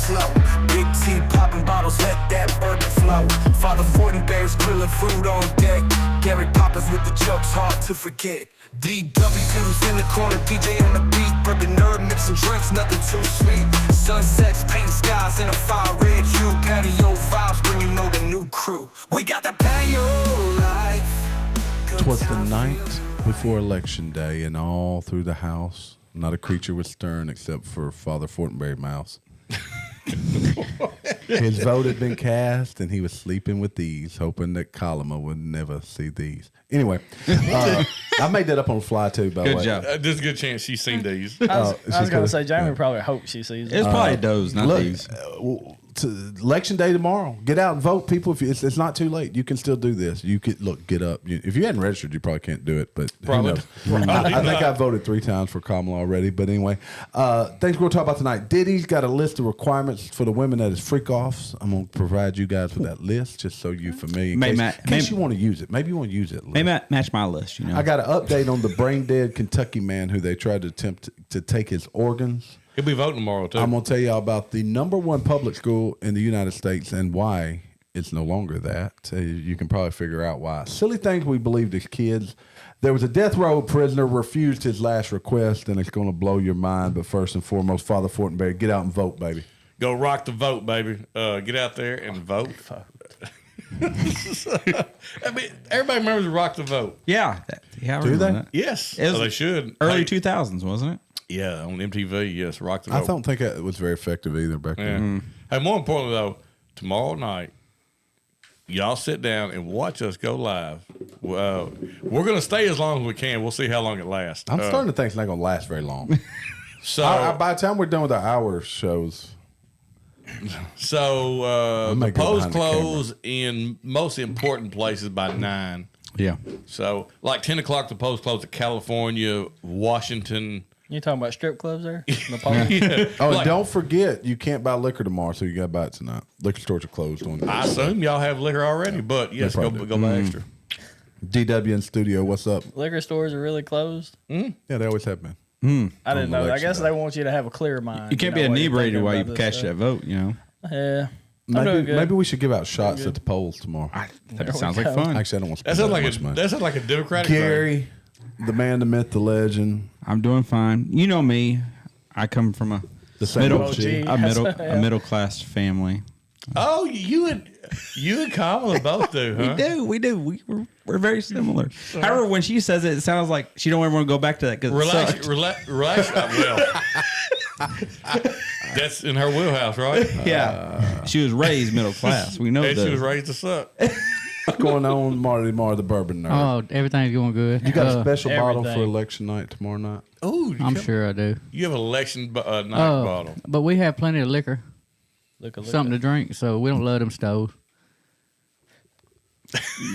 slow. Big T popping bottles, let that bourbon flow. Father Fortenberry's grilling food on deck. Gary Poppins with the jokes, hard to forget. DW's in the corner, DJ on the beat. BourbonNerd mixing drinks, nothing too sweet. Sunsets, paint skies in a fire red hue. Patio vibes, bring you know the new crew. We got the patio life. 'Twas the night before Election Day, and all through the house, not a creature was stirring except for Father Fortenberry Mouse. His vote had been cast, and he was sleeping with these, hoping that Kalama would never see these. Anyway, I made that up on the fly, too, by the way. Good job. There's a good chance she's seen these. I was going to say, Jamie probably hopes she sees it. It's probably those, not these. Election day tomorrow. Get out and vote, people. If it's not too late, you can still do this. You could get up. If you hadn't registered, you probably can't do it. But Probably. I think I voted 3 times for Kamala already. But anyway, things we're going to talk about tonight. Diddy's got a list of requirements for the women that is freak offs. I'm going to provide you guys with that list just so you're familiar. In case you want to use it. Maybe you want to use it. Maybe match my list. You know, I got an update on the brain dead Kentucky man who they tried to attempt to take his organs. He'll be voting tomorrow, too. I'm going to tell you all about the #1 public school in the United States and why it's no longer that. You can probably figure out why. Silly things we believed as kids. There was a death row prisoner refused his last request, and it's going to blow your mind. But first and foremost, Father Fortenberry, get out and vote, baby. Go rock the vote, baby. Get out there and vote. I mean, everybody remembers Rock the Vote. yeah. I Do they? remember that. Yes. It was They should. Early 2000s, wasn't it? Yeah, on MTV, yes, Rock the Vote. I don't think it was very effective either back then. Hey, more importantly, though, tomorrow night, y'all sit down and watch us go live. We're going to stay as long as we can. We'll see how long it lasts. I'm starting to think it's not going to last very long. So, By the time we're done with our hour shows, the polls close in most important places by 9. Yeah. So, like 10 o'clock, the polls close at California, Washington. You talking about strip clubs there? In the park? Oh, don't forget, you can't buy liquor tomorrow, so you got to buy it tonight. Liquor stores are closed on. I assume y'all have liquor already, but yes, go buy extra. DW in studio, what's up? Liquor stores are really closed. Yeah, they always have been. I didn't know. I guess day. they want you to have a clear mind. You can't know, be while you're inebriated thinking while you about this cast stuff. that vote, you know. Yeah. I'm doing good. Maybe we should give out shots at the polls tomorrow. That sounds like fun. Actually, I don't want to That spend sounds much money. that sounds like a Democratic thing. Gary, the man, the myth, the legend. I'm doing fine. You know me. I come from a The same middle, OG. a middle class family. Oh, you and Kamala both do, huh? We do. We're very similar. However, when she says it, it sounds like she don't ever want to go back to that because Relax. Well, that's in her wheelhouse, right? yeah, she was raised middle class. We know And that. she was raised to suck. What's going on, Marty the BourbonNerd? Oh, everything's going good. You got a special bottle for everything. election night tomorrow night? Oh, I'm sure I do. You have an election night bottle. But we have plenty of liquor, Look at something to drink, so we don't love them stoves.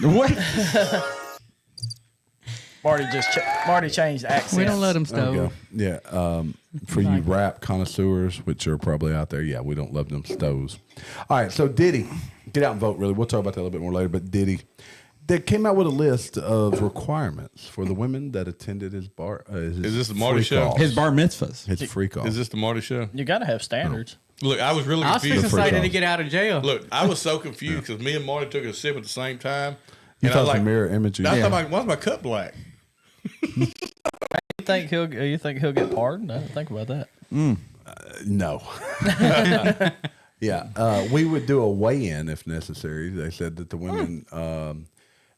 What? Marty changed accents. We don't let them There we stoves. go. Yeah. For you rap connoisseurs, which are probably out there, yeah, we don't love them stoves. All right, so Diddy, get out and vote, really. We'll talk about that a little bit more later, but Diddy, they came out with a list of requirements for the women that attended his bar. Is this the Marty show? His bar mitzvahs. His freak off. Is this the Marty show? You got to have standards. Look, I was really I was confused. fixing to say, did he get out of jail? Look, I was so confused because me and Marty took a sip at the same time. You and I thought was the like, mirror image. I thought, why's my cup black? You think he'll get pardoned? I didn't think about that. No. Yeah. We would do a weigh-in if necessary. They said that the women,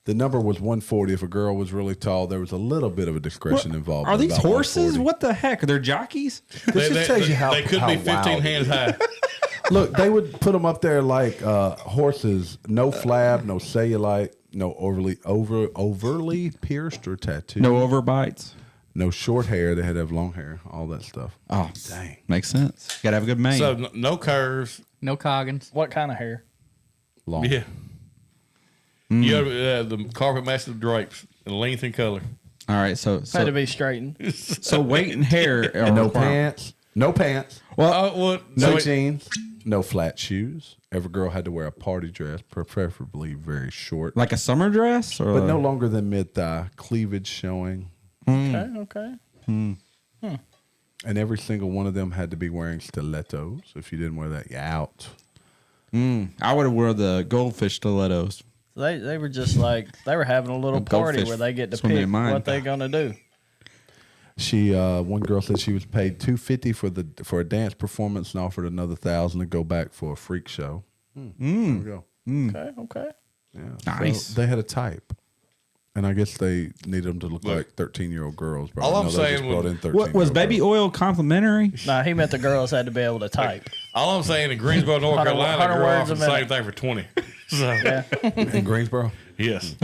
the number was 140. If a girl was really tall, there was a little bit of a discretion involved. Are these about horses? 140. What the heck? Are they jockeys? This just tells you how they could how be 15 wild hands it is. high. Look, they would put them up there like horses. No flab, no cellulite, no overly pierced or tattooed. No overbites. No short hair. They had to have long hair. All that stuff. Oh, Dang. makes sense. Got to have a good mane. So no curves. No coggins. What kind of hair? Long. Yeah. You have the carpet matched the drapes in length and color. All right, so Had to be straightened. so weight and hair are And no required. pants. No pants. Well, No so jeans. No flat shoes. Every girl had to wear a party dress, preferably very short, Like a summer dress, or but no longer than mid thigh. Cleavage showing. Okay. And every single one of them had to be wearing stilettos. If you didn't wear that, you're out. I would have wore the goldfish stilettos. They were just like they were having a little party goldfish where they get to swimming pick in mine. what they're gonna do. She one girl said she was paid $250 for a dance performance and offered another $1,000 to go back for a freak show. There we go. Okay. Yeah. Nice. So they had a type. And I guess they needed them to look like 13-year-old girls. But All I I'm know they saying just brought was- in 13-year-old What was baby girls. oil complimentary? Nah, he meant the girls had to be able to type. All I'm saying in Greensboro, North 100 Carolina, 100 girl words offered a the same minute. thing for 20. So, Yeah. In Greensboro? yes.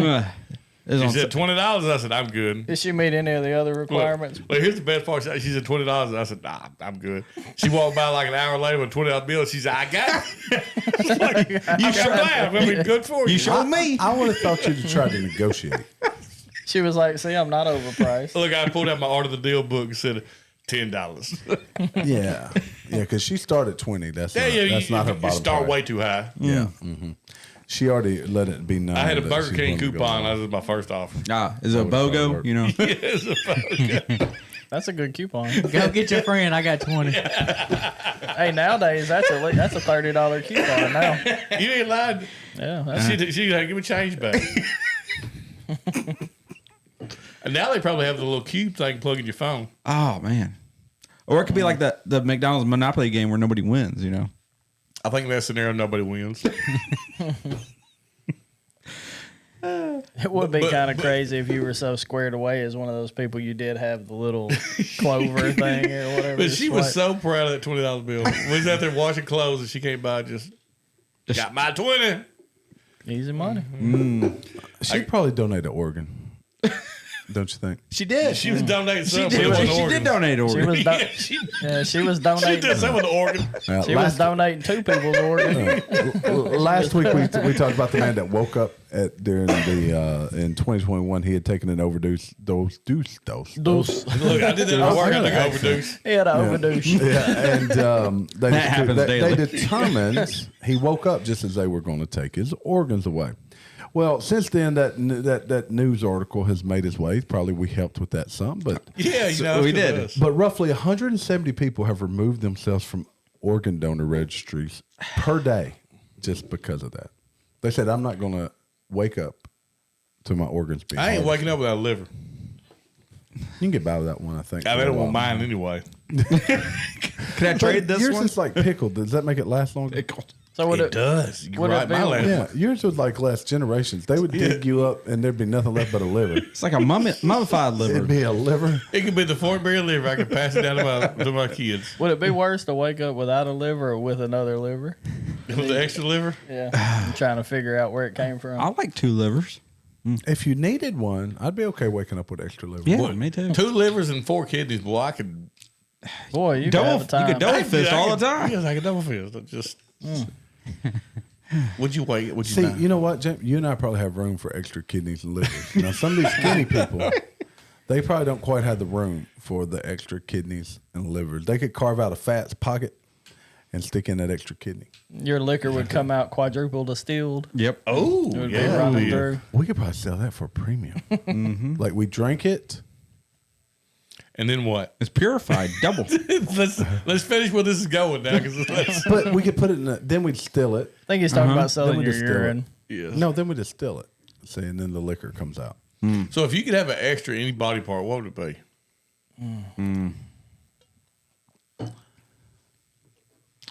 It's She on- said $20. I said, I'm good. Did she meet any of the other requirements? Well, here's the best part. She said $20. I said, nah, I'm good. She walked by like an hour later with a $20 bill. She said, I got it. Like, you sure have. I mean, good for you. You showed me. I would have thought you'd have tried to negotiate. She was like, "See, I'm not overpriced." Look, I pulled out my Art of the Deal book and said $10. Yeah. Yeah, because she started 20. That's Yeah, not, yeah, that's you, not her you bottom start price. way too high. Yeah. She already let it be known. I had a that Burger she's King willing to go coupon. low. That was my first offer. Is it a would probably BOGO? work. You know, That's a good coupon. Go get your friend. I got 20. Hey, nowadays that's a $30 coupon now. You ain't lied. Yeah, that's, She like, give me change back. And now they probably have the little cube thing plug in your phone. oh man, or it could be like the McDonald's Monopoly game where nobody wins. You know, I think in that scenario, nobody wins. it would be kind of crazy if you were so squared away as one of those people. You did have the little clover thing or whatever. But to she was swipe. so proud of that $20 bill. We was out there washing clothes and she came by just got my 20. Easy money. She'd probably donate to Oregon. Don't you think? she did. She was donating She something. did. with She organs. did donate She organs. was she was She donating. did something with the organ. She was donating 2 people's organs. Last week we talked about the man that woke up during the in 2021. He had taken an overdose. Dose. Look, I did that at work. I took an overdose. He had an overdose. Yeah, and That happens daily. They determined he woke up just as they were going to take his organs away. Well, since then, that news article has made its way. Probably we helped with that some, but Yeah, you know, we it's did. us. but roughly 170 people have removed themselves from organ donor registries per day just because of that. They said, "I'm not going to wake up to my organs being." I ain't harvested." waking up without a liver. You can get by with that one, I think. I for mean, I a don't while. want mine anyway. Can I But trade this yours one? is like pickled. Does that make it last longer? So would It it? does. You can would it write be my like- last. Yeah, yours was like last generations. They would dig you up, and there'd be nothing left but a liver. It's like a mummified It'd liver. be a liver. It could be the Fortenberry liver. I can pass it down to my kids. Would it be worse to wake up without a liver or with another liver? With the extra liver. Yeah, I'm trying to figure out where it came from. I like 2 livers. If you needed one, I'd be okay waking up with extra liver. Yeah, Boy, me too. 2 livers and 4 kidneys. Boy, I could Boy, you Double- have a time. you could double- fist all the time. Yes, I could double fist. Just. Would you wait? Would you See, not? you know what, Jim? You and I probably have room for extra kidneys and livers. Now, some of these skinny people, they probably don't quite have the room for the extra kidneys and livers. They could carve out a fats pocket and stick in that extra kidney. Your liquor would come out quadruple distilled. Yep. Oh, It would be yeah. running through. We could probably sell that for a premium. Like we drink it. And then what? It's purified double. let's finish where this is going now. Because But we could put it in then we'd still it. I think he's talking about Then selling we your distill urine. yes. No, then we distill it. See, and then the liquor comes out. So if you could have an extra any body part, what would it be?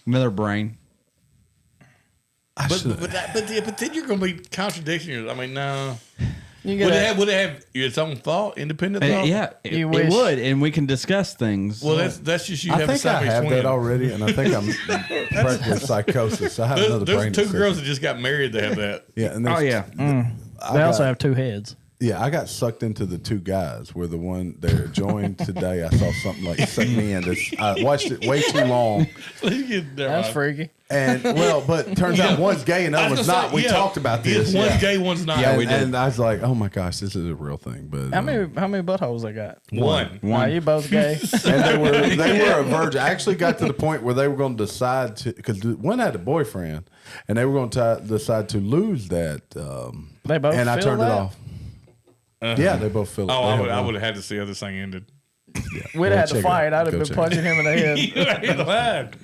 Another brain. But then you're going to be contradicting yourself. I mean, no. You Would get it have its own thought, independent thought? Yeah, it, You it wish- would, and we can discuss things. Well, that's just you I have a think I Siamese have twin. that already, and I think I'm practically psychosis. I have another There's brain. 2 disease. girls that just got married that have that. Yeah, and oh there's- yeah, they also have 2 heads. Yeah, I got sucked into the 2 guys where the one they're joined today. I saw something like suck me in. I watched it way too long, That's freaky. and but turns out one's gay and the other one's not. We talked about this. One's Yeah. gay, one's not. Yeah, and I was like, oh my gosh, this is a real thing. But How many buttholes they got? One. Wow, you both gay. and they were a virgin. I actually got to the point where they were going to decide to, because one had a boyfriend, and they were going to decide to lose that. They both and I feel turned it that? off. Yeah, they both feel it. Oh, They I have would one. have had to see how this thing ended. We'd have had to check it fight. out. I'd have Go been check punching him in the head. You ain't lying.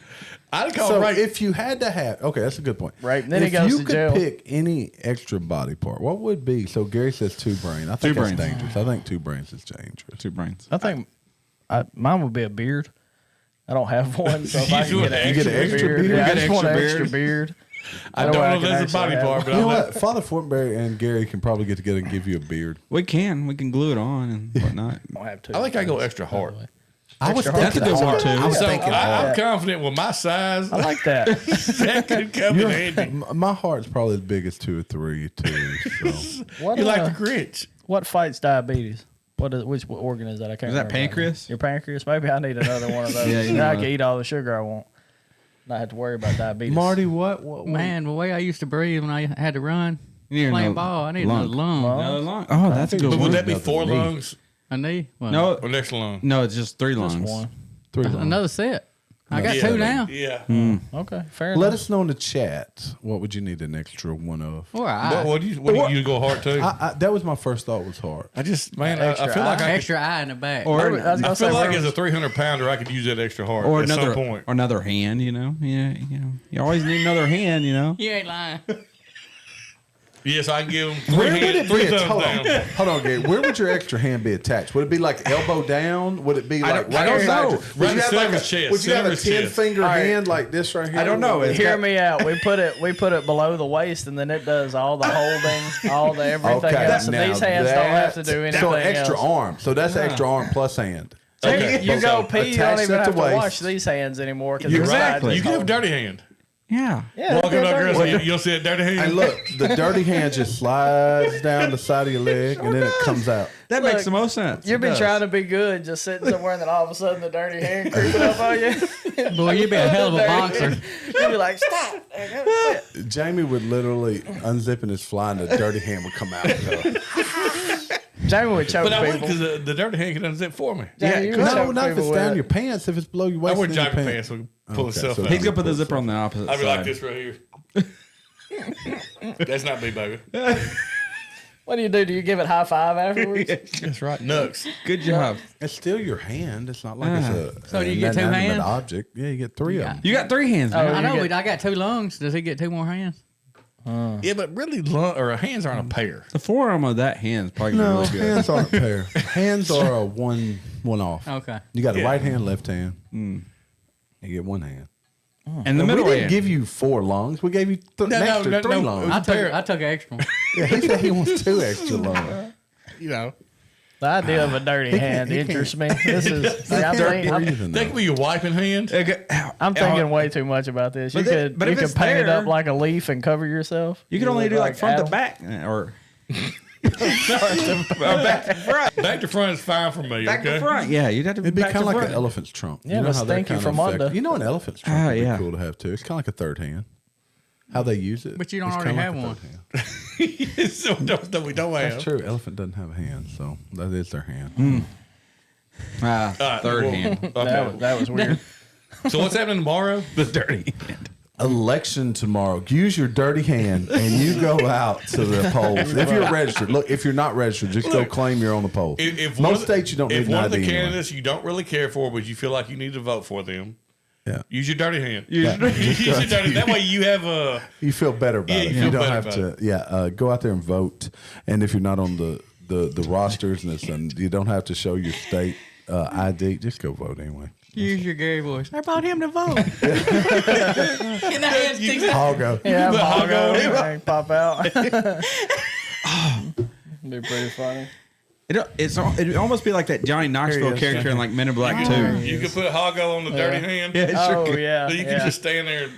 I'd call So rape. if you had to have, okay, that's a good point. Right, and then if he goes you to could jail. pick any extra body part, what would be? So Gary says 2 brains. I think that's brains. dangerous. I think 2 brains is dangerous. 2 brains. I think mine would be a beard. I don't have one, so if I You can get an get an extra extra beard, beard? yeah, I You just get want an extra extra beard? beard. I don't That way know I if can that's a body actually part, have but You know I'll what? Father Fortenberry and Gary can probably get together and give you a beard. We can glue it on and whatnot. I don't have two. I think I go extra hard. I was Extra hard. thinking That's a good one, hard. too. I was So thinking I'm hard. confident with my size. I like that. That could come in handy. My heart's probably as big as 2 or 3 too. So. What, You like the Grinch? what fights diabetes? Which organ is that? I can't Is that remember. pancreas? Your pancreas? Maybe I need another one of those. Yeah, you Then know I what? can eat all the sugar I want. Not have to worry about diabetes. Marty, what? Man, the way I used to breathe when I had to run, You need playing another ball, I need another lung. Another lung. Oh, that's a good But one. would that be Nothing 4 to me. lungs A knee? Well, No, or next lung? no, it's just 3 lungs. Just one. 3 lungs. another set. I got Yeah. 2 now. Yeah. Okay, fair Let enough. us know in the chat. What would you need an extra one of? Or eye. What do you go hard too? That was my first thought. Was hard. I just, man, I Extra feel like I Extra eye in the back. Or I was I gonna say, feel like where as a was- 300-pounder, I could use that extra hard or at another some point. or another hand. You know, yeah, you always need another hand. You know. You ain't lying. Yes, I can give them Where would it three be? thumbs Hold on, down. hold on, Gary. Where would your extra hand be attached? Would it be like elbow down? Would it be I like don't- I don't beside know. your- Right Would in you have like Silver's a chest, Would you have a Silver's chest. 10-finger All right. hand like this right here? I don't know. It's Hear got- me out. We put it below the waist, and then it does all the holding, all the everything else. And now these hands don't have to that's- do anything So an extra else. arm. So that's extra arm plus hand. Okay. You go pee, you don't attach even that have to to waist. wash these hands anymore. Cause Exactly. You can have a dirty hand. Yeah. Yeah, Walking they're up dirty. girls, you'll see a dirty hand. And look, the dirty hand just slides down the side of your leg, and then it comes out. That Look, makes the most sense. You've It been does. trying to be good, just sitting somewhere, and then all of a sudden the dirty hand creeping up on you. Boy, you'd be a hell of a Dirty boxer. hand. You'd be like, stop. Quit. Jamie would literally unzipping his fly, and the dirty hand would come out. Jamie would choke But I would people. because the dirty hand can unzip for me. Jamie, you would No, choke not if it's people down with your pants. If it's below your I waist, wear then your jogging pants, so we can pull Okay, himself so out. He's gonna put the zipper on the opposite I'd be side. like this right here. That's not me, baby. What do? Do you give it high five afterwards? That's right. Nux. Good job. It's still your hand. It's not like it's a So do you an get 2 inanimate hands? object. Yeah, you get 3 of them. You got 3 hands, man. Oh, I know, you but get- I got 2 lungs. Does he get 2 more hands? Yeah, but really, hands aren't a pair. The forearm of that hand is probably No, really good. hands aren't a pair. Hands are a one off. Okay. You got a Yeah. right hand, left hand. You get 1 hand. And the We middle didn't hand. give you 4 lungs. We gave you an extra 3 lungs. I took an extra one. Yeah, he said he wants 2 extra lungs. You know, The idea of a dirty hand interests me. This is. See, I'm Breathing, that could be your wiping hand. I'm thinking way too much about this. You But it- could, but you if could it's paint it there- up like a leaf and cover yourself. You can only look do like front Adam. to back, or back to front. Back to front is fine for me. Back okay. to front. Yeah, you'd have to be It'd be back kind to of like front. an elephant's trunk. Yeah, but they're stinky kinda from affected- under. You know, an elephant's trunk Ah, would be yeah. cool to have too. It's kind of like a third hand. How they use it. But you don't it's already kinda have like a one. third hand. So we don't have. That's true. Elephant doesn't have a hand, so that is their hand. Third hand. Okay. That was weird. So what's happening tomorrow? The dirty hand. Election tomorrow. Use your dirty hand and you go out to the polls. If you're registered, look. If you're not registered, just go Look, claim you're on the polls. If one Most of the- states you don't need If an one of ID the anyway. candidates you don't really care for, but you feel like you need to vote for them, Yeah. use your dirty hand. Yeah. Use your dirty. That way you have a. You feel better about Yeah, it. you You, feel don't better have about to. Yeah, go out there and vote. And if you're not on the rosters and you don't have to show your state ID, just go vote anyway. Use your Gary voice. I brought him to vote. And the hand sticks out. I'll go. Yeah, But I'll go. Bong pop out. Be pretty funny. It'd almost be like that Johnny Knoxville is. character in like Men in Black 2. You could put Hoggo on the dirty hand. Oh yeah, So you yeah. can just stand there.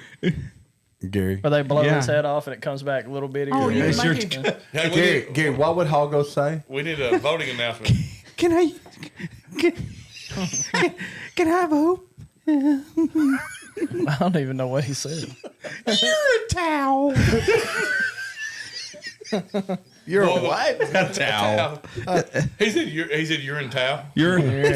Gary. Where they blow Yeah. his head off and it comes back a little bitty. Oh, you It's can your- make it. Hey, Gary, what would Hoggo say? we need a voting announcement. Can I vote? I don't even know what he said. You're a towel. You're a what? A towel. He said urine towel. Urine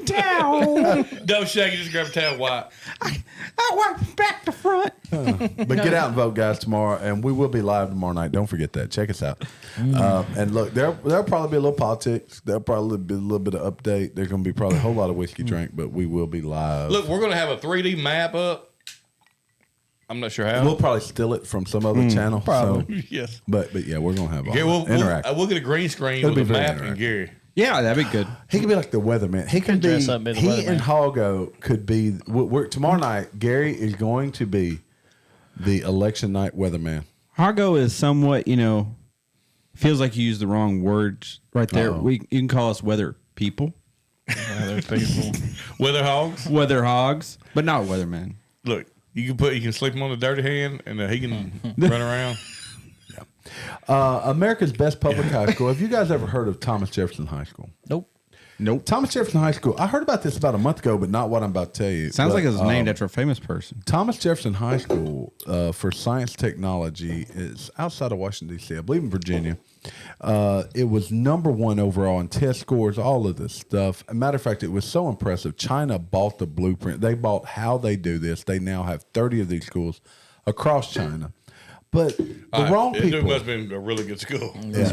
towel. No, Shaggy, just grab a towel. Why? I went back to front. But get out and vote, guys, tomorrow, and we will be live tomorrow night. Don't forget that. Check us out. And look, there'll probably be a little politics. There'll probably be a little bit of update. There's going to be probably a whole lot of whiskey drink, but we will be live. Look, we're going to have a 3D map up. I'm not sure how. We'll probably steal it from some other channel. Probably. So, Yes. but yeah, we're going to have all We'll interact. get a green screen It'll with a be very map and interactive. Gary. Yeah, that'd be good. He could be like the weatherman. He can be. dress up and be the He and weatherman. Hoggo could be. Tomorrow night, Gary is going to be the election night weatherman. Hargo is somewhat, feels like you used the wrong words right there. Uh-oh. You can call us weather people, Other people. Weather hogs. weather hogs, but not weathermen. Look, you can sleep him on the dirty hand, and he can run around. America's best public high school. Have you guys ever heard of Thomas Jefferson High School? Nope. Nope. Thomas Jefferson High School. I heard about this about a month ago, but not what I'm about to tell you. Sounds But, like it was named after a famous person. Thomas Jefferson High School for Science Technology is outside of Washington, D.C., I believe in Virginia. It was #1 overall in test scores, all of this stuff. As a matter of fact, it was so impressive. China bought the blueprint. They bought how they do this. They now have 30 of these schools across China. But the wrong It people. must have been a really good school. Yeah,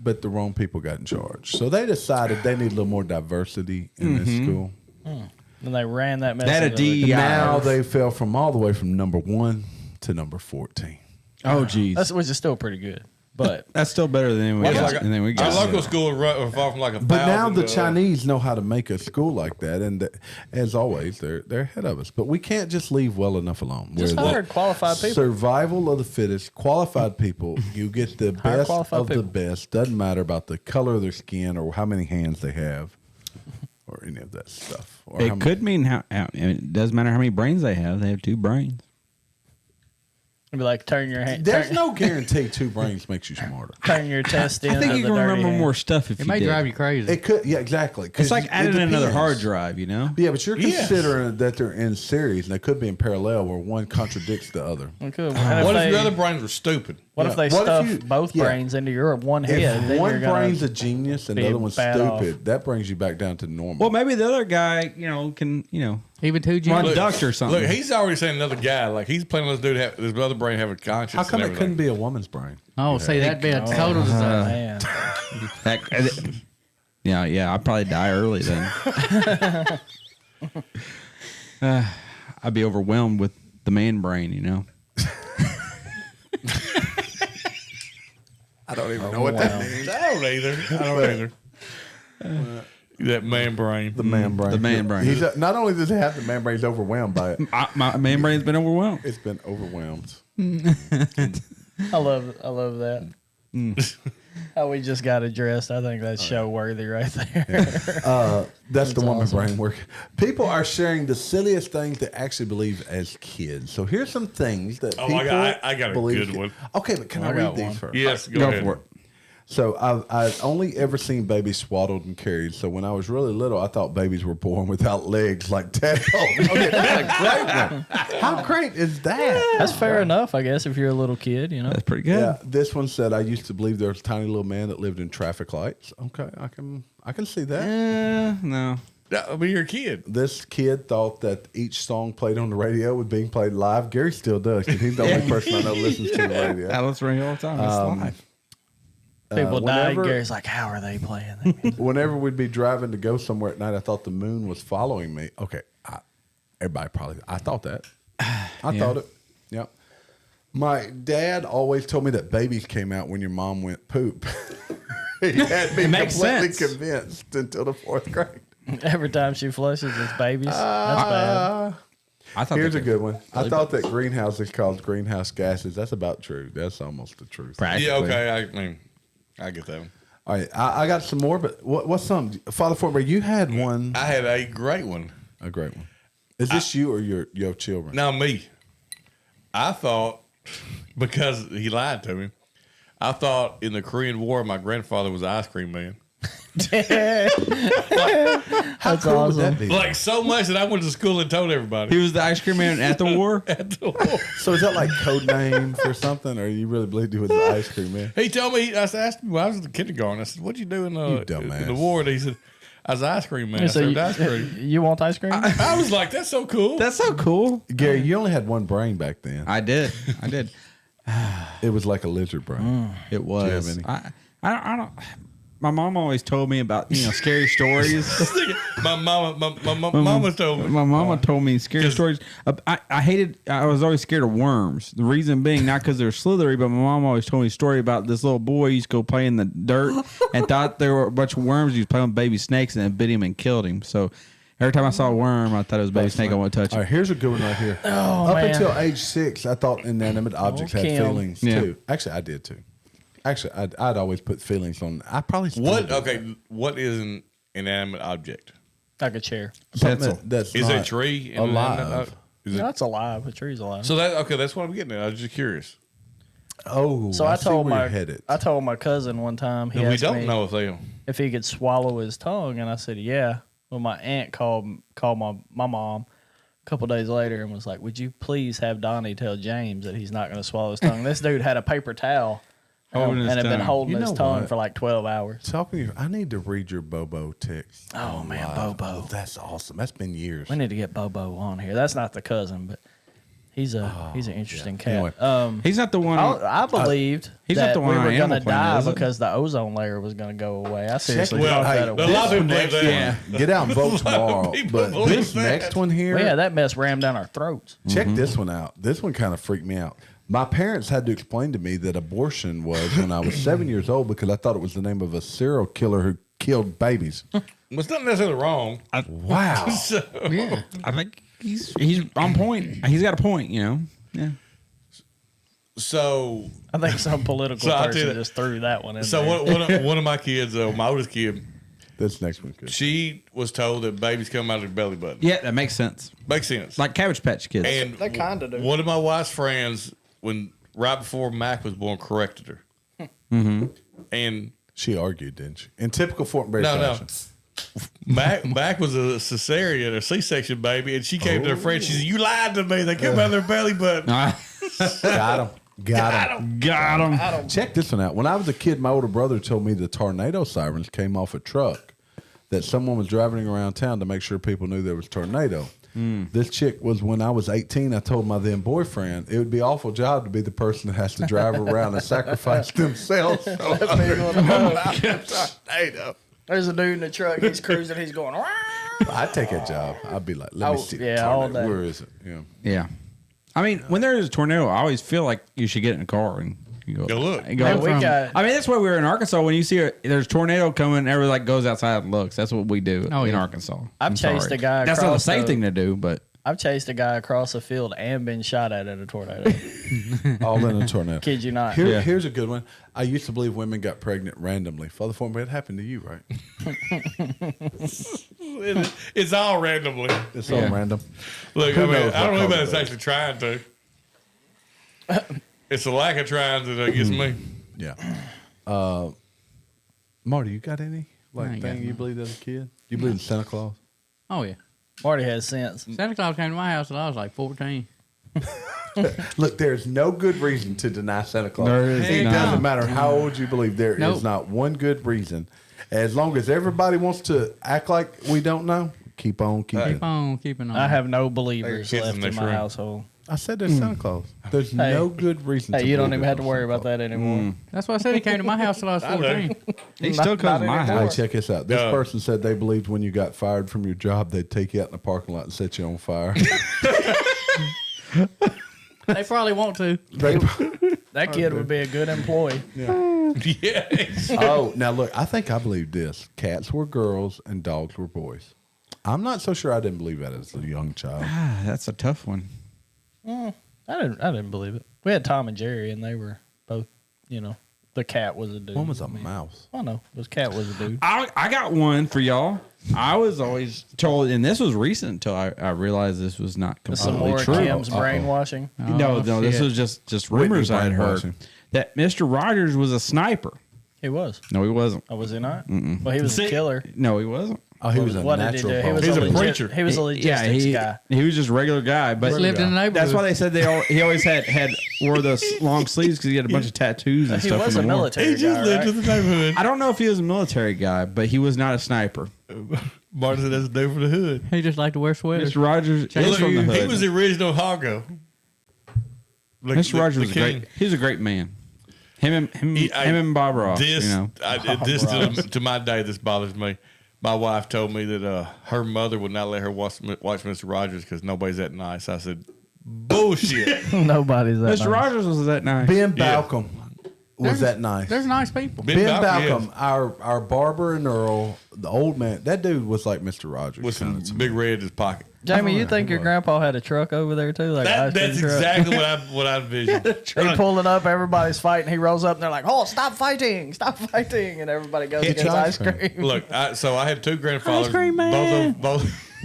but the wrong people got in charge. So they decided they need a little more diversity in this school. And they ran that mess. That a into the- DEI. Now they fell from all the way from #1 to #14. Oh, geez. Which is still pretty good. But That's still better than we It's got. like And then we our got local school are far from like 1,000. But now the to, Chinese know how to make a school like that, and as always, they're ahead of us. But we can't just leave well enough alone. just We're the hired qualified people. Survival of the fittest, qualified people. You get the Hire best qualified of the people. best. Doesn't matter about the color of their skin or how many hands they have, or any of that stuff. Or how It could mean it doesn't matter how many brains they have. They have 2 brains. it'd be like turn your hand. There's no guarantee 2 brains makes you smarter. turn your test in. I think you can remember more stuff if It you may did. drive you crazy. It could, yeah, exactly. 'Cause It's like it adding another depends. hard drive, Yeah, but you're Yes. considering that they're in series, and they could be in parallel where one contradicts the other. What What if your other brains were stupid? What if they What if stuff you- both yeah. brains into your one head? If then one you're gonna brain's a genius and the be other one's bad stupid, off. that brings you back down to normal. Well, maybe the other guy, can, Even 2 run G's. duct or something. Look, he's already saying another guy. Like he's planning on this dude have this other brain having conscience. How come and it couldn't everything. be a woman's brain? Oh, see, that'd be a total disaster. Man. Yeah, I'd probably die early then. I'd be overwhelmed with the man brain, I don't even know what that means. I don't either. That man brain. The man brain. The man brain. He's not only does he have the man brain, he's overwhelmed by it. My man brain's been overwhelmed. It's been overwhelmed. I love that. How we just got addressed. I think that's show worthy right there. That's the woman awesome. brain work. People are sharing the silliest things they actually believe as kids. So here's some things that Oh, people I got a believe. good one. Okay, but can I I read got these one. first? Yes, go Go ahead. for it. So I've only ever seen babies swaddled and carried. So when I was really little, I thought babies were born without legs like tadpoles. Okay, that's a great one. How great is that? That's fair enough, I guess, if you're a little kid, That's pretty good. Yeah, this one said I used to believe there was a tiny little man that lived in traffic lights. Okay, I can see that. No. I mean, you're a kid. This kid thought that each song played on the radio was being played live. Gary still does because he's the only person I know listens to the radio. Alice Ring all the time. It's live. people die. whenever- Gary's like, how are they playing that music? Whenever we'd be driving to go somewhere at night, I thought the moon was following me. Okay, everybody probably. I thought that. I thought it. Yep. My dad always told me that babies came out when your mom went poop. He had me makes completely sense. convinced until the 4th grade. Every time she flushes, it's babies. That's bad. I thought Here's they a good one. I thought that greenhouses caused greenhouse gases. That's about true. That's almost the truth. practically. Yeah, okay. I mean, I get that one. All right, I got some more, but what's some? Father Fortenberry, you had one, I had a great one. a great one. Is this you or your children? Now me, I thought because he lied to me, I thought in the Korean War my grandfather was the ice cream man. How That's cool would that awesome. be? Like so much that I went to school and told everybody. He was the ice cream man at the war. So is that like code name for something, or you really believed he was the ice cream man? He told me, I asked him when I was in the kindergarten, I said, what'd you do in dumbass. the war? And he said, I was the ice cream man. I So served ice cream. you want ice cream? I was like, that's so cool. That's so cool. Gary, you only had one brain back then. I did. It was like a lizard brain. It was. Do you have I don't. My mom always told me about scary stories. my mama told me. My mama told me scary stories. I was always scared of worms. The reason being not because they're slithery, but my mom always told me a story about this little boy who used to go play in the dirt and thought there were a bunch of worms. He was playing with baby snakes and it bit him and killed him. So every time I saw a worm, I thought it was a baby snake. I want to touch All right, it. here's a good one right here. Up until age 6, I thought inanimate objects had Kim. feelings Yeah. too. Actually, I did too. Actually, I'd always put feelings on. I probably still What? do. Okay, what is an inanimate object? Like a chair. Something Pencil. that's Is a not tree alive? Is it, That's alive. A tree's alive. so that's what I'm getting at. I was just curious. Oh, So I see told where my you're headed. I told my cousin one time he And we asked don't me know if they. if he could swallow his tongue, and I said yeah. Well, my aunt called my mom a couple days later and was like, "Would you please have Donnie tell James that he's not going to swallow his tongue?" This dude had a paper towel Holding his and had been tongue. holding You his know tongue what? for like 12 hours. Talking to you, I need to read your Bobo text. Oh, man, live. Bobo. Oh, that's awesome. That's been years. We need to get Bobo on here. That's not the cousin, but he's an interesting cat. Anyway. He's not the one. I believed he's not that the one we on were Animal going to Planet, die is it? because the ozone layer was going to go away. I seriously Well, thought that a it was. lot of people This believe next that. one, get out and vote tomorrow. people But believe this that. next one here, Well, yeah, that mess rammed down our throats. check this one out. This one kind of freaked me out. My parents had to explain to me that abortion was when I was 7 years old because I thought it was the name of a serial killer who killed babies. It's not necessarily wrong. Wow. Yeah. I think he's on point. He's got a point. Yeah. So I think some political So I'll tell you person that- just threw that one in So there. one of my kids, my oldest kid, This next one's good. she was told that babies come out of their belly button. Yeah, that makes sense. Makes sense. Like Cabbage Patch Kids. And They kinda do. One of my wife's friends, when right before Mac was born, corrected her. And She argued, didn't she? In typical Fortenberry no, fashion. Mac was a cesarean or C-section baby, and she came to her friend. She said, "You lied to me. They come out of their belly button." Got him. Got him. Got him. Check this one out. When I was a kid, my older brother told me the tornado sirens came off a truck that someone was driving around town to make sure people knew there was a tornado. This chick was when I was 18. I told my then boyfriend it would be an awful job to be the person that has to drive around and sacrifice themselves. Tornado. There's a dude in the truck. He's cruising. He's going. "Wah!" I'd take that job. I'd be like, let me Oh, see. yeah, the all tornado. day. Where is it? Yeah. Yeah. I mean, when there is a tornado, I always feel like you should get in a car and you go look. and go Man, we got. I mean, that's why we were in Arkansas. When you see there's a tornado coming, everybody like goes outside and looks. That's what we do in yeah. Arkansas. I've I'm chased sorry. a guy That's not the across safe the- thing to do, but I've chased a guy across the field and been shot at in a tornado. All in a tornado. Kid you not. Here's a good one. I used to believe women got pregnant randomly. Father Fortenberry, it happened to you, right? It's all randomly. It's all random. Look, Who I mean, knows I don't know what anybody's cause it actually trying to. It's the lack of trying that gets me. Yeah. Marty, you got any I ain't got thing you none. believed as a kid? You believe in Santa Claus? Oh, yeah. Marty has sense. Santa Claus came to my house when I was like 14. Look, there's no good reason to deny Santa Claus. There is it not. doesn't matter how old you believe. There is Nope. not one good reason. As long as everybody wants to act like we don't know, keep on keeping. Keep on keeping on. I have no believers Kids left in in this my room. household. I said there's Santa Claus. There's no good reason. Hey, to you don't believe even have to there's worry Santa about Claus. that anymore. That's why I said he came to my house till I was 14. he still comes to my Hey, house. check this out. This No. person said they believed when you got fired from your job, they'd take you out in the parking lot and set you on fire. They probably want to. That kid would be a good employee. Yes. Oh, now look, I think I believed this. Cats were girls and dogs were boys. I'm not so sure I didn't believe that as a young child. Ah, that's a tough one. I didn't believe it. We had Tom and Jerry, and they were both, the cat was a dude. One was a mouse. I know. This cat was a dude. I got one for y'all. I was always told, and this was recent until I realized this was not Some completely more true. Kim's brainwashing. No, this shit. was just rumors I had heard brainwashing. that Mr. Rogers was a sniper. He was. No, he wasn't. Oh, was he not? Well, he was a killer. No, he wasn't. Oh, he was a What did he natural. do? He was He's a legit- preacher. He was a logistics guy. He was just a regular guy, but Just lived in the neighborhood. that's why they said he always had wore the long sleeves because he had a bunch of tattoos and He stuff. was a in the war. military He just guy, lived right? in the neighborhood. I don't know if he was a military guy, but he was not a sniper. Martin said that's a dude for the hood. He just liked to wear sweaters. Mr. Rogers is from the hood. He was the original Hoggo. Mr. Rogers was great. He was a great man. Him and Bob Ross. This, you know. To my day, this bothers me. My wife told me that her mother would not let her watch Mr. Rogers because nobody's that nice. I said, bullshit. Nobody's that Mr. Rogers was that nice. Ben Yeah. Balcom was that nice. There's nice people. Ben Balcom, Balcom, our barber and Earl, the old man, that dude was like Mr. Rogers. with some kinda to me. big red in his pocket. Jamie, you think your grandpa had a truck over there too? Like That's exactly what I envisioned. He pulling up, everybody's fighting. He rolls up and they're like, "Oh, stop fighting, and everybody goes and gets ice cream. Look, so I had two grandfathers. Ice cream man. Both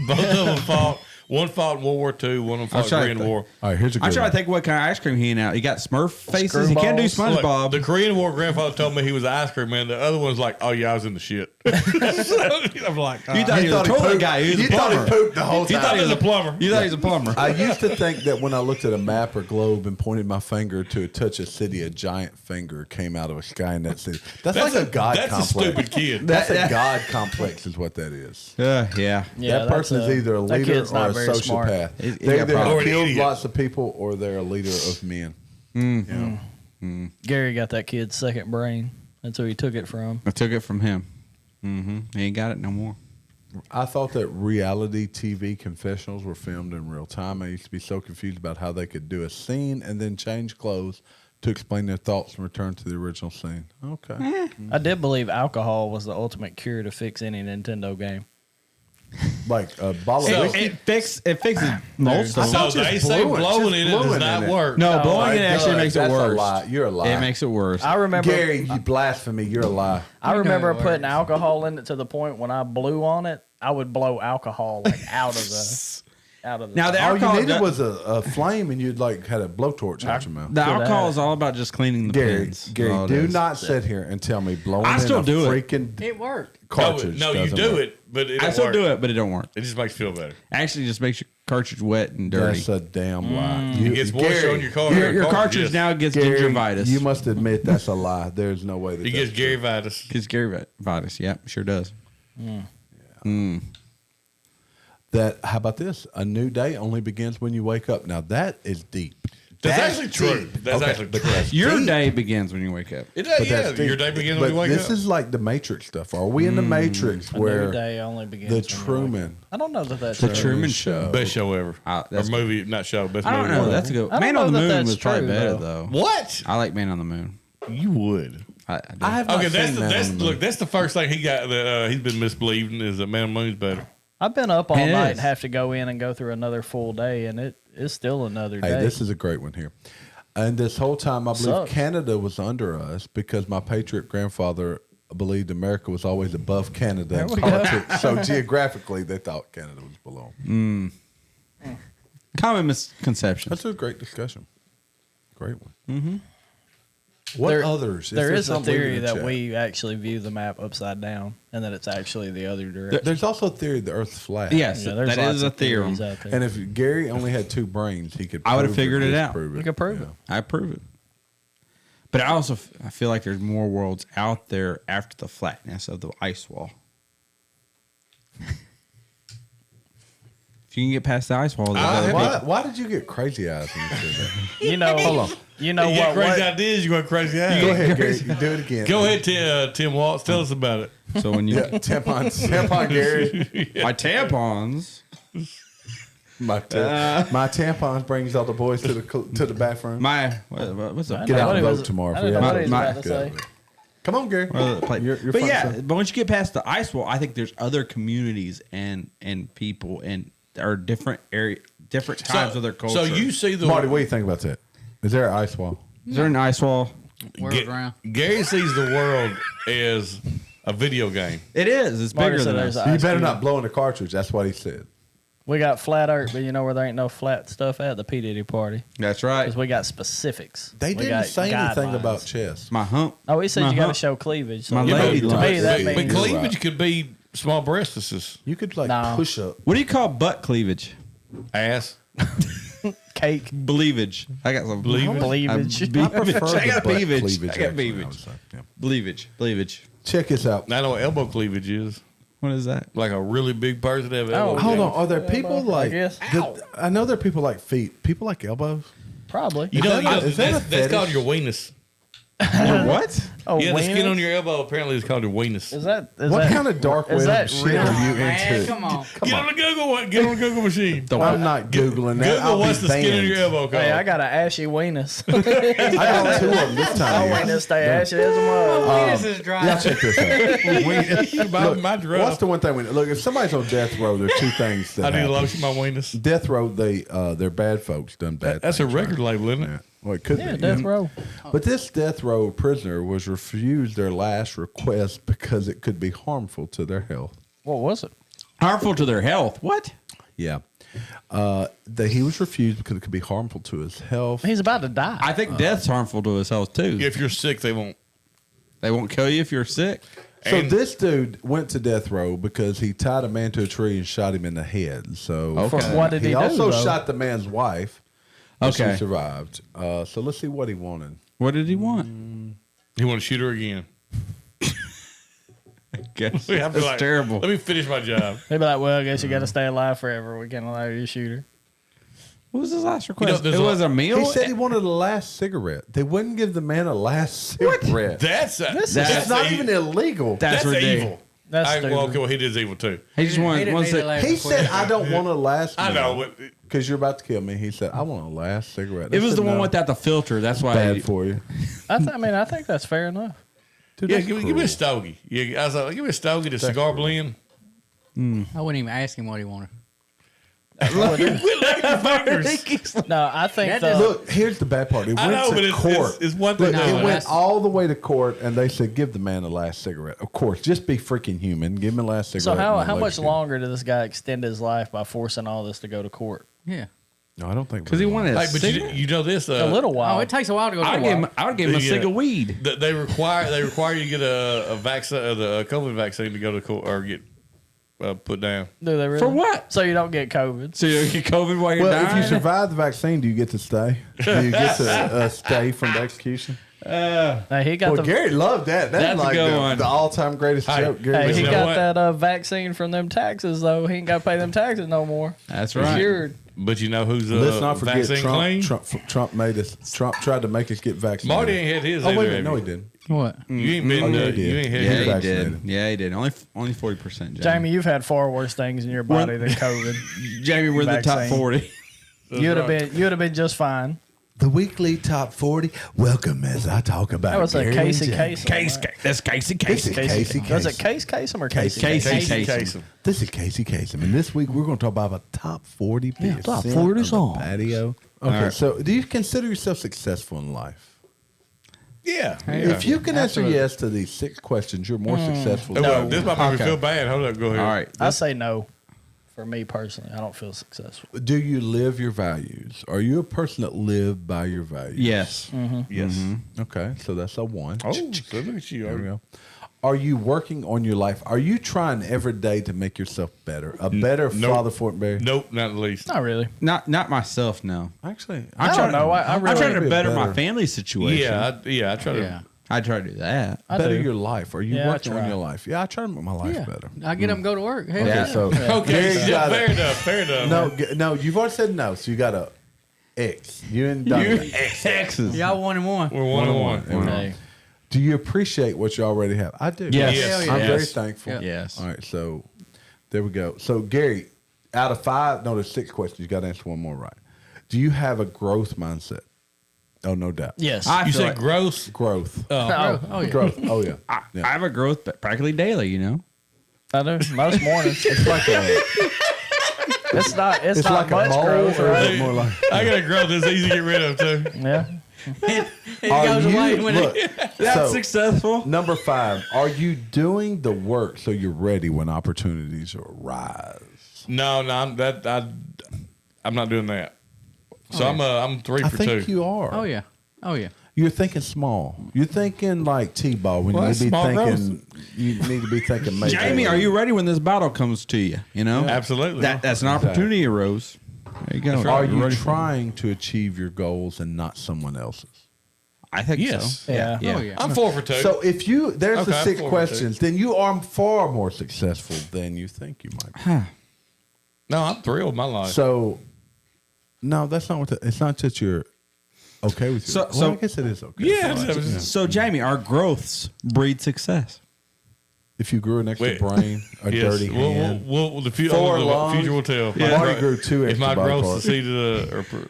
of them fought. One fought in World War II. One of them fought in the Korean War. All right, here's a good I'm trying one. to think what kind of ice cream he ate out. He got Smurf faces. He can't do Screwballs. Look, SpongeBob. the Korean War grandfather told me he was an ice cream man. The other one's like, oh yeah, I was in the shit. I'm like, you thought he was a toilet guy. He was a You thought he plumber. pooped the whole you time. thought he was a plumber. You thought he was a plumber. I used to think that when I looked at a map or globe and pointed my finger to a touch of city, a giant finger came out of a sky in that city. That's like a God That's complex. a stupid kid. That's a God complex, is what that is. Yeah. Yeah, That person is either a that leader kid's or not a very smart. sociopath. He They got either problems. have Or an killed idiot. lots of people or they're a leader of men. You know? Gary got that kid's second brain. That's who he took it from. I took it from him. He ain't got it no more. I thought that reality TV confessionals were filmed in real time. I used to be so confused about how they could do a scene and then change clothes to explain their thoughts and return to the original scene. Okay. I did believe alcohol was the ultimate cure to fix any Nintendo game. Like a bottle So- of whiskey. It fixes most I of thought So just they say blowing- blowing just in it does blowing not in it. work. No, blowing it it actually does. makes it That's a worse. lie. You're a lie. It makes it worse. I remember Gary, you blasphemy. You're a lie. I You know remember it works. putting alcohol in it to the point when I blew on it, I would blow alcohol like out of the Now the All alcohol you needed was a flame, and you'd like had a blowtorch out your mouth. the Coulda alcohol had is all about just cleaning the Gary, pins. Gary, All it do is. not sit here and tell me blowing I still in a do it. freaking It worked. cartridge. No, you doesn't do work. it, but it I don't still work. do it, but it don't work. It just makes you feel better. Actually, just makes your cartridge wet and dirty. That's a damn lie. It gets moisture on your car. Your cartridge now gets Gary, gingivitis. you must admit that's a lie. There's no way that He that's gets Gary true. Vitus. Gets Gary-vitis. Yeah, sure does. That. How about this? A new day only begins when you wake up. Now that is deep. That's actually true. deep. That's Okay, actually but true. that's Your deep. day begins when you wake up. It But does, yeah. that's Your deep. day begins But when you wake this up. is like the Matrix stuff. Are we in the Matrix A where new day only begins. the when you wake Truman? up. I don't know that that's The true. Truman Show. Best show ever. Ah, or that's- movie, not show. Best I don't movie know. ever. That's a good. I don't Man know on the that Moon that's was probably true, better though. though. What? I like Man on the Moon. You would. I do. I have not Okay, that's seen the, Man that's on the Moon. look. That's the first thing he got that he's been misbelieving is that Man on the Moon's better. I've been up all It night is. and have to go in and go through another full day, and it's still another Hey, day. this is a great one here. And this whole time, I believe Sucks. Canada was under us because my patriot grandfather believed America was always above Canada in There we go. politics. So geographically, they thought Canada was below. Common misconception. That's a great discussion. Great one. Mm-hmm. What There- others? If There there's is a some, leave it theory in the that chat. we actually view the map upside down, and that it's actually the other direction. There's also a theory the Earth's flat. Yes, Yeah, there's that lots is a of theories theorem. out there. And if Gary only had two brains, he could. I would've prove or figured it out. disprove We could prove it. I prove it. But I also I feel like there's more worlds out there after the flatness of the ice wall. If you can get past the ice wall, there's other people. Why did you get crazy eyes when you said that? You know, Hold on. You know You get what? crazy what ideas, you go crazy eyes. Go ahead, Gary. You do it again. Go ahead, Tim Waltz. Tell us about it. So when you Yeah, tampon, Gary. my tampons, My tampons brings all the boys to the bathroom. what's up? Get out what and he vote was- tomorrow. I if we don't know have what he was my- about to say. Come on, Gary. You're You're but front yeah, center. but once you get past the ice wall, I think there's other communities and people and or different times of their culture. So you see the Marty, what do you think about that? Is there an ice wall? is there an ice wall? World round. Gary sees the world as a video game. It is. It's Marty bigger said than there's us. a- You Ice better cube. not blow in the cartridge. That's what he said. We got flat earth, but you know where there ain't no flat stuff at? The P. Diddy party. That's right. Because we got specifics. They We didn't got say anything guidelines. about chest. My hump. Oh, he said My you got to hump. show cleavage. So My to lady me, likes that it. But means cleavage right. could be small breastises. You could like No. push up. What do you call butt cleavage? Ass. cake. Believage. I got some Cleavage. I prefer I got the butt cleavage. cleavage. I got actually, cleavage. I would say. Yeah. Believage. Check this out. I know what elbow cleavage is. What is that? Like a really big person that have elbow. Hold on. cleavage. Are there people like? guess. I know there are people like feet. People like elbows. Probably. You know, Is that a that's called fetish? your weenus. What? Oh, Yeah, the skin wieners? on your elbow apparently is called your weenus. Is that is What that, kind of dark is web that shit real? are you Man, into? come on. Get on the Google. Get on the Google machine. I'm not googling that. Google I'll what's be the skin of your banned. elbow called. Hey, I got an ashy weenus. I got two of them this My time. weenus stay ashy as a mug. Penis is dry. Yeah, check this out. my, my drug. What's the one thing? Look, if somebody's on death row, there's two things that I need to happen. lotion my weenus. Death row, they're bad folks done bad. That's a things, record right? label, isn't it? Yeah. Well, it could Yeah, be. death row. But this death row prisoner was refused their last request because it could be harmful to their health. What was it? Harmful to their health. What? Yeah. That he was refused because it could be harmful to his health. He's about to die. I think death's harmful to his health too. If you're sick, they won't. They won't kill you if you're sick. So And- this dude went to death row because he tied a man to a tree and shot him in the head. So Okay. What did he do, also though? shot the man's wife. but Okay. She survived. So let's see what he wanted. What did he want? He want to shoot her again. Guess. We have to That's like, terrible. Let me finish my job. They'd be like, well, I guess you got to stay alive forever. We can't allow you to shoot her. What was his last request? there's it a- was a meal. He said he wanted a last cigarette. They wouldn't give the man a last cigarette. That's It's not even illegal. That's That's ridiculous. evil. That's Well, stupid. okay, well, he did evil too. He just He wanted didn't one need a cig- last He said, request. I don't want a last I know, but because you're about to kill me. He said, I want a last cigarette. It I was said, the one "No, without the filter. That's why. bad for you. I think that's fair enough. Dude, yeah, that's give me a cruel. stogie. Yeah, I was like, give me a stogie, the cigar blend. I wouldn't even ask him what he wanted. Quit licking your fingers. No, I think That the, doesn't- Look, here's the bad part. It I went know, to but court. it's one thing. Look, No, it went that's- all the way to court, and they said, give the man a last cigarette. Of course, just be freaking human. Give him a last cigarette. so and how let much it longer did this guy extend his life by forcing all this to go to court? Yeah. go. No, I don't think because he wanted a Hey, but cigarette. you know this. A little while. Oh, it takes a while to go to I would give him a cig of weed. They require you to get a vaccine, the COVID vaccine to go to court or get put down. Do they really? For what? So you don't get COVID. So you get COVID while you're Well, if dying. you survive the vaccine, do you get to stay? Do you get to stay from the execution? Now, he got Well, the Gary loved that. That's That's a like good one. the all-time greatest Hey, joke. Gary Hey, loved he you know got what? that vaccine from them taxes though. He ain't got to pay them taxes no more. That's He's right. cured. But you know who's Let's not forget vaccine clean? Trump made us. Trump tried to make us get vaccinated. Marty ain't had his. Oh either, wait a minute, have no, you? he didn't. What? You ain't been. Oh, yeah, he did. You ain't had Yeah, his. he vaccinated. did. Yeah, he did. Only 40%. Jamie, you've had far worse things in your body than COVID. Jamie, we're the top Vaccine. 40. You'd have been just fine. The weekly top 40. Welcome as I talk about. That was a Gary Casey and Jamie. Kasem. That's Casey. Casey. Was it Case Kasem or Casey? Casey. Casey. Casey. This is Casey Kasem, and this week we're going to talk about a top 40 percent top 40 of the songs. patio. Okay, right. so do you consider yourself successful in life? Yeah. If you can Absolutely. answer yes to these 6 questions, you're more successful. Oh, than well, you this are. might make me Okay. feel bad. Hold up, go ahead. All right. I say no. For me personally, I don't feel successful. Do you live your values? Are you a person that live by your values? Yes. Yes. Okay, so that's a 1. Oh, so look at you. There we go. Are you working on your life? Are you trying every day to make yourself better? A better nope. Father Fortenberry? Nope, not the least. Not really. Not myself, no. Actually, I don't know. I I'm really trying to be better better. my family situation. Yeah, I try to. Yeah. I try to do that. I better do. your life. Are you Yeah, I working on try. your life? Yeah, I try to make my life Yeah. better. I get up and go to work. Hell Okay, yeah. so Okay, Gary's got fair a- enough. Fair enough. no, you've already said no, so you got a X. You and Donnie. Texas. Y'all 1-1. We're 1-1. Hey, Do you appreciate what you already have? I do. Yes. Yes. I'm very Yes. thankful. Yeah. Yes. All right, so there we go. So Gary, out of 5, no, there's 6 questions. You got to answer one more right. Do you have a growth mindset? Oh, no doubt. yes. I You feel said like- Growth. gross. Growth. oh, Oh, yeah. Growth. Oh yeah. I have a growth practically daily, you know? I do. Most mornings. It's like a. It's not It's not like a much mole, growth, or is right? it more like? I got a growth that's easy to get rid of too. Yeah. It goes away when look, That's so, successful. number 5, are you doing the work so you're ready when opportunities arise? No, I'm not doing that. So I'm 3 I for think 2. you are. Oh yeah. Oh yeah. You're thinking small. You're thinking like T-ball when Well, you that's need to be small thinking. You need to be thinking. Major Jamie, are you ready when this battle comes to you? You know, Absolutely. that's an opportunity arose. There you go. Are You're you ready for it. trying to achieve your goals and not someone else's? I think Yes. so. Yeah. Oh yeah. I'm 4 for 2. So if you there's Okay, the I'm 6 4 for questions, then you are far more successful than you think you might be. no, I'm thrilled with my life. So no, that's not what. It's not that you're okay with your. So- I guess it is okay. yeah. So, Jamie, our growths breed success. If you grew an extra Wait. brain, a Yes. dirty hand. The Four lungs. future will tell. Marty grew 2 If extra my body growth parts. succeeded,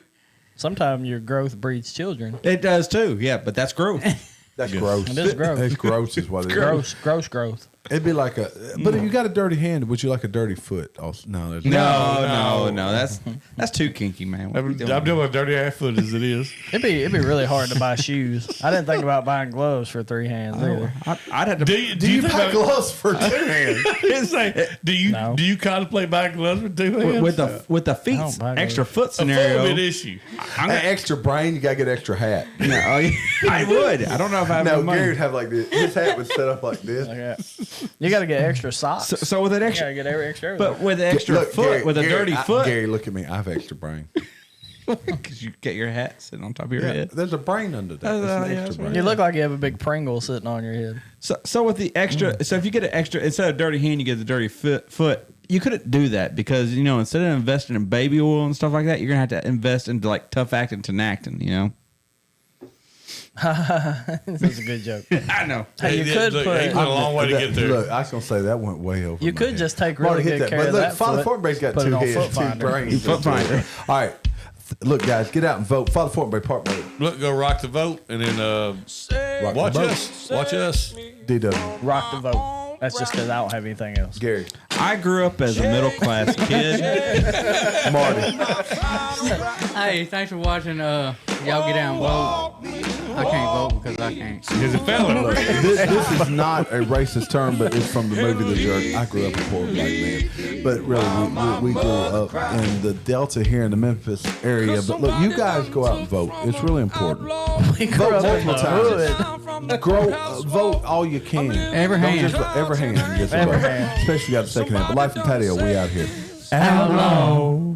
Sometimes your growth breeds children. It does too. Yeah, but that's growth. That's gross. It is gross. It's gross is what it is. Gross growth. It'd be like a. But if you got a dirty hand, would you like a dirty foot? Also, no, there's No. That's too kinky, man. What are I'm you doing? doing a dirty half foot as it is. It'd be really hard to buy shoes. I didn't think about buying gloves for 3 hands either. I'd have to. Do you Do you buy gloves for 2 hands? It's like, do you No. contemplate buying gloves with 2 hands? with the feet don't buy extra those. foot a scenario. bit issue. An extra brain, you gotta get extra hat. No, I would. I don't know if I have No, the money. Gary would have like this. His hat would set up like this. Like that. You got to get extra socks. So with an You extra, got to get extra. but with an extra Look, foot, Gary, with a Gary, dirty foot, Gary, look at me. I have extra brain. because you get your hat sitting on top of your Yeah, head. there's a brain under that. Oh, It's an yeah, extra that's brain. You look like you have a big Pringle sitting on your head. So with the extra, so if you get an extra instead of dirty hand, you get the dirty foot. You couldn't do that because instead of investing in baby oil and stuff like that, you're gonna have to invest into like tough acting to acting. That's a good joke. I know. Hey, you He could went put. a long way to get there. Look, I was gonna say that went way over. You my could head. just take Marty really hit good care But of look, that Father foot. Fortenberry's got Put it 2 on heads, Foot 2 Finder. brains. Foot Finder. All right, look, guys, get out and vote. Father Fortenberry, part vote. Look, go rock the vote and then Rock watch the vote. us. Watch us. DW, Rock the vote. That's just because I don't have anything else. Gary, I grew up as a middle class kid. Marty. Hey, thanks for watching. Y'all get out and vote. I can't vote because I can't. He's a felon. Look, this is not a racist term, but it's from the movie The Jerk. I grew up a poor black man, but really, we grew up in the Delta here in the Memphis area. But look, you guys go out and vote. It's really important. We grew Vote up in multiple the times. hood. Vote all you can. Every Don't hand. just vote. Every hand. Gets a Every vote. hand. Especially if you got the second hand. But Life and Patio, we out here. Outlaw.